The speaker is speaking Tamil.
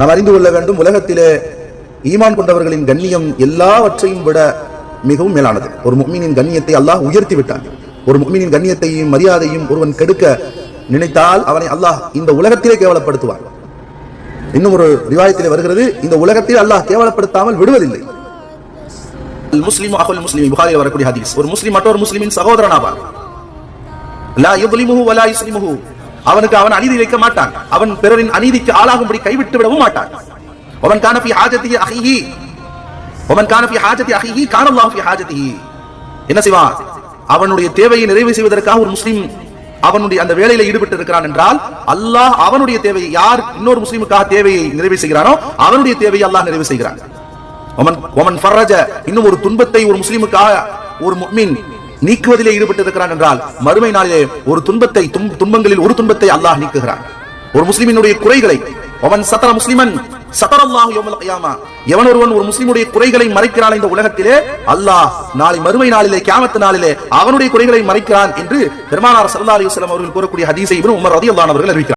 நாம் அறிந்து கொள்ள வேண்டும், உலகத்திலே ஈமான் கொண்டவர்களின் கண்ணியம் எல்லாவற்றையும் விட மிகவும் மேலானது. ஒரு முஃமினின் கண்ணியத்தை அல்லாஹ் உயர்த்தி விட்டான். ஒரு முஃமினின் கண்ணியத்தையும் மரியாதையும் ஒருவன் கெடுக்க நினைத்தால் அவனை அல்லாஹ் இந்த உலகத்திலே கேவலப்படுத்துவான். இன்னும் ஒரு ரிவாயத்திலே வருகிறது, இந்த உலகத்தில் அல்லாஹ் கேவலப்படுத்தாமல் விடுவதில்லை. முஸ்லிம் அஹுல் முஸ்லிம், புகாரியில் வரக்கூடிய ஹதீஸ். ஒரு முஸ்லிம் மற்றொரு முஸ்லிமின் சகோதரன் ஆவார். லா யுظ்லிமுஹு வலா யுஸ்லிமுஹு, அவனுக்கு அவன் அநீதி இழைக்க மாட்டான், அவன் பிறரின் அநீதிக்கு ஆளாகும்படி கைவிட்டு விடவும் மாட்டான். வமன் கான ஃபீ ஹாஜத்திஹி அஹீஹி வமன் கான ஃபீ ஹாஜத்தி அஹீஹி கான அல்லாஹு ஃபீ ஹாஜத்திஹி. என்ன செய்வான்? அவனுடைய தேவையை நிறைவு செய்வதற்காக ஒரு முஸ்லிம் அவனுடைய அந்த வேலையில ஈடுபட்டு இருக்கிறான் என்றால் அல்லாஹ் அவனுடைய தேவையை, யார் இன்னொரு முஸ்லிமுக்காக தேவையை நிறைவு செய்கிறானோ அவனுடைய தேவையை அல்லாஹ் நிறைவு செய்கிறான். வமன் ஃபர்ரஜ, இன்னும் ஒரு துன்பத்தை ஒரு முஸ்லிமுக்காக ஒரு முஃமின் நீக்குவதிலே ஈடுபட்டு இருக்கிறான் என்றால் மறுமை நாளிலே ஒரு துன்பத்தை, துன்பங்களில் ஒரு துன்பத்தை அல்லாஹ் நீக்குகிறான். ஒரு முஸ்லிமினுடைய குறைகளை, அவன் சதர முஸ்லிமன் சதரல்லாஹு யௌமல் கியாமா, எவன் ஒருவன் ஒரு முஸ்லிமுடைய குறைகளை மறைக்கிறான் இந்த உலகத்திலே, அல்லாஹ் நாளை மறுமை நாளிலே, கியாமத் நாளிலே அவனுடைய குறைகளை மறைக்கிறான் என்று பெருமானார் ஸல்லல்லாஹு அலைஹி வஸல்லம் அவர்கள் கூறக்கூடிய ஹதீஸை இப்னு உமர் ரலியல்லாஹு அன்ஹு அவர்கள் அறிவிக்கிறார்.